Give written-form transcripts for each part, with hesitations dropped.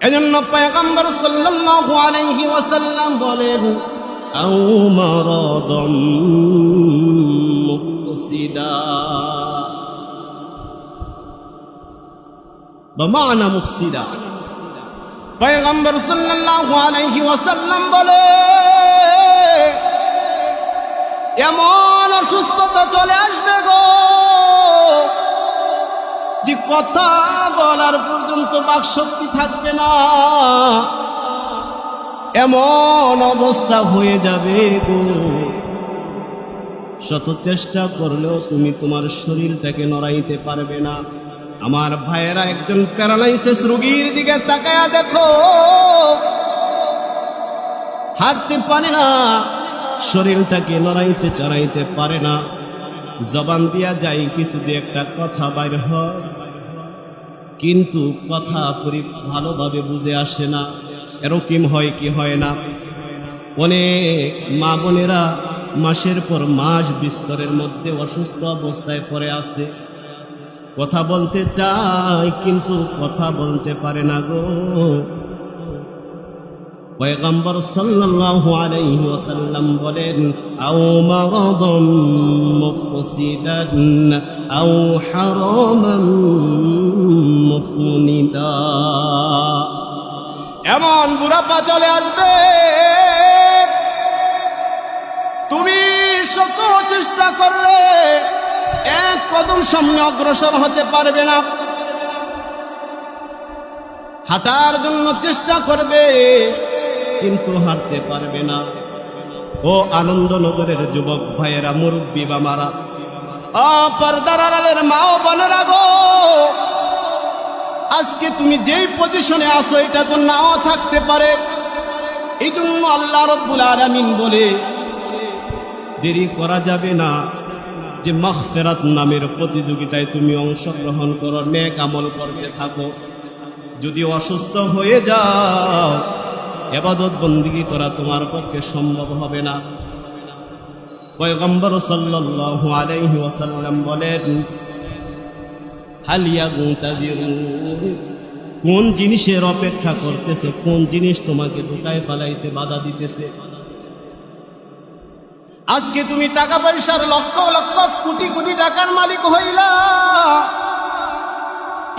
এজন্য পয়গম্বর সাল্লাল্লাহু আলাইহি ওয়াসাল্লাম বলেন, আও মারাদাম মুফসিদা, বমানা মুফসিদা। পয়গম্বর সাল্লাল্লাহু আলাইহি ওয়াসাল্লাম বলে, এমন অসুস্থতা চলে আসবে গো যে কথা বলার পর্যন্ত বাকশক্তি থাকবে না, এমন অবস্থা হয়ে যাবে গো, শত চেষ্টা করলেও তুমি তোমার শরীরটাকে নড়াইতে পারবে না। আমার ভাইয়েরা, একজন প্যারালাইসিস রোগীর দিকে তাকায়া দেখো, হাঁটতে পারে না, শরীরটাকে নড়াইতে চড়াইতে পারে না, জবান দিয়া যায় কিছু দিয়ে একটা কথা বাইর হয়, কিন্তু কথা ভালোভাবে বুঝে আসে না। এরকম হয় কি হয় না? অনেক মা বোনেরা মাসের পর মাস বিস্তরের মধ্যে অসুস্থ অবস্থায় পড়ে আছে, কথা বলতে চায় কিন্তু কথা বলতে পারে না গো। পয়গম্বর সাল্লাল্লাহু আলাইহি ওয়াসাল্লাম বলেন, আও মারাদাম মুফসিদান আও হারামান মুফনিদা, এমন বুড়াপা চলে আসবে তুমি শত চেষ্টা করলে এক কদম সামনে অগ্রসর হতে পারবে না। হাঁটার জন্য চেষ্টা করবে কিন্তু হাঁটতে পারবে না। ও আনন্দনগরের যুবক ভাইয়েরা, মুরব্বী বামারা, পর্দার আড়ালের মা ও বোনেরা গো, আজকে তুমি যেই পজিশনে আছো এটা তো নাও থাকতে পারে। এই জন্য আল্লাহ রাব্বুল আলামিন বলে, দেরি করা যাবে না যে মাগফিরাত নামের প্রতিযোগিতায় তুমি অংশগ্রহণ করো, নেক আমল করতে থাকো। যদি অসুস্থ হয়ে যাও, ইবাদত বন্দেগী করা তোমার পক্ষে সম্ভব হবে না। পয়গম্বর সাল্লাল্লাহু আলাইহি ওয়াসাল্লাম বলেন, হাল ইয়াগতাজিরুন, কোন জিনিসের অপেক্ষা করতেছে, কোন জিনিস তোমাকে ঢুকায় ফেলাইছে, বাধা দিতেছে। আজকে তুমি টাকা পয়সার লক্ষ লক্ষ কোটি কোটি টাকার মালিক হইলা,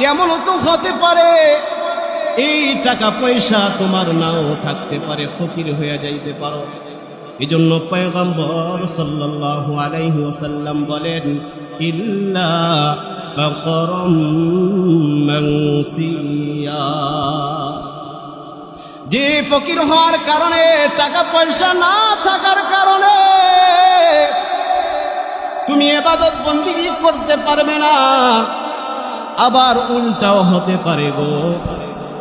এমনও তো হতে পারে এই টাকা পয়সা তোমার নাও থাকতে পারে, ফকির হয়ে যাইতে পারো। এই জন্য পয়গম্বর সাল্লাল্লাহু আলাইহি ওয়াসাল্লাম বলেন, ইল্লা ফাকরাম মানসিয়া, যে ফকির হওয়ার কারণে, টাকা পয়সা না থাকার কারণে তুমি ইবাদত বন্দেগী করতে পারবে না। আবার উল্টাও হতে পারে গো,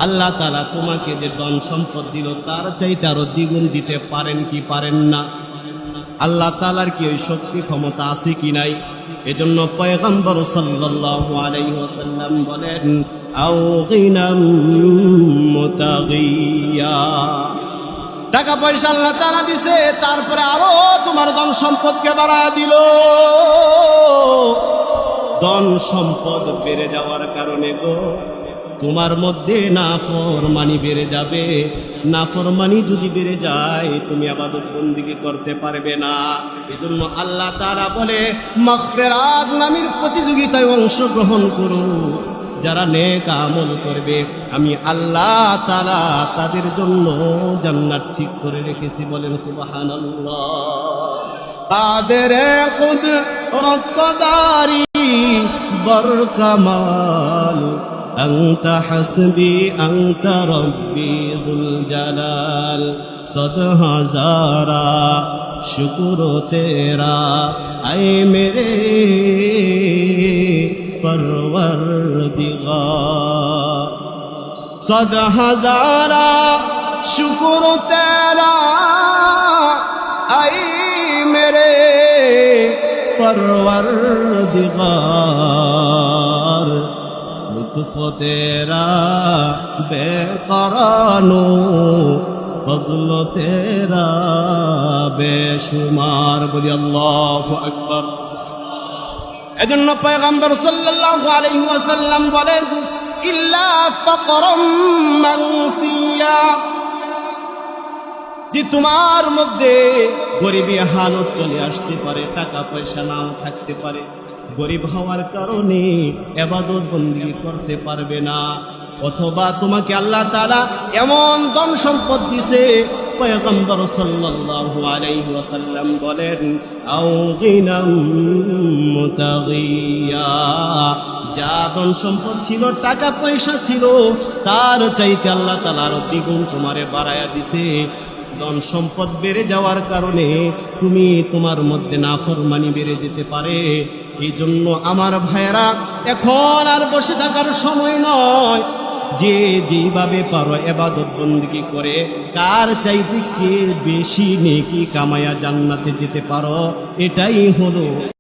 আল্লাহ তাআলা তোমাকে যে ধন সম্পদ দিল তার চাইতে আরো দ্বিগুণ দিতে পারেন কি পারেন না? আল্লাহ তাআলার কি ওই শক্তি ক্ষমতা আছে কি নাই? এজন্য পয়গম্বর সাল্লাল্লাহু আলাইহি ওয়াসাল্লাম বলেন, আও গিনাম মুতাগিয়া, টাকা পয়সা আল্লাহ তাআলা দিছে, তারপরে আরো তোমার ধন সম্পদকে বাড়ায় দিল। ধন সম্পদ বেড়ে যাওয়ার কারণে গো তোমার মধ্যে নাফরমানি বেড়ে যাবে। নাফরমানি যদি বেড়ে যায় তুমি ইবাদত বন্দেগী করতে পারবে না। এজন্য আল্লাহ তাআলা বলে, মাগফিরাত নামের প্রতিযোগিতায় অংশগ্রহণ করো। যারা নেক আমল করবে আমি আল্লাহ তাআলা তাদের জন্য জান্নাত ঠিক করে রেখেছি। বলেন সুবহানাল্লাহ। কাদের কুদরত কদারি বরকামাল, أنت حسبي أنت ربي ذو الجلال, صد ہزارا شکر تیرا اے میرے پروردگار, صد ہزارا شکر تیرا اے میرے پروردگار, لطف تیرا بے قرانو, فضل تیرا بے شمار. বলি আল্লাহু আকবার। এজন্য পয়গম্বর সাল্লাল্লাহু আলাইহি ওয়াসাল্লাম বলেন, ইল্লা ফাকরাম মানসিয়া, যে তোমার মধ্যে গরিবী হালত চলে আসতে পারে, টাকা পয়সা নাও থাকতে পারে, গরিব হওয়ার কারণে ইবাদত বندگی করতে পারবে না, অথবা তোমাকে আল্লাহ তাআলা এমন ধন সম্পদ দিয়েছে, পয়গম্বর সাল্লাল্লাহু আলাইহি ওয়াসাল্লাম বলেন আও গিনাম মুতাগিয়া, যা ধন সম্পদ ছিল, টাকা পয়সা ছিল, তার চাইতে আল্লাহ তাআলা আরো দ্বিগুণ তোমারে বাড়ায়া দিছে। ধন সম্পদ বেড়ে যাওয়ার কারণে তুমি তোমার মধ্যে নাফরমানি বেড়ে যেতে পারে। এই জন্য আমার ভাইয়েরা, এখন আর বসে থাকার সময় নয়, যে যেভাবে পারো ইবাদত বندگی করে, কার চাইতে কে বেশি নেকি কামায়া জান্নাতে যেতে পারো, এটাই হলো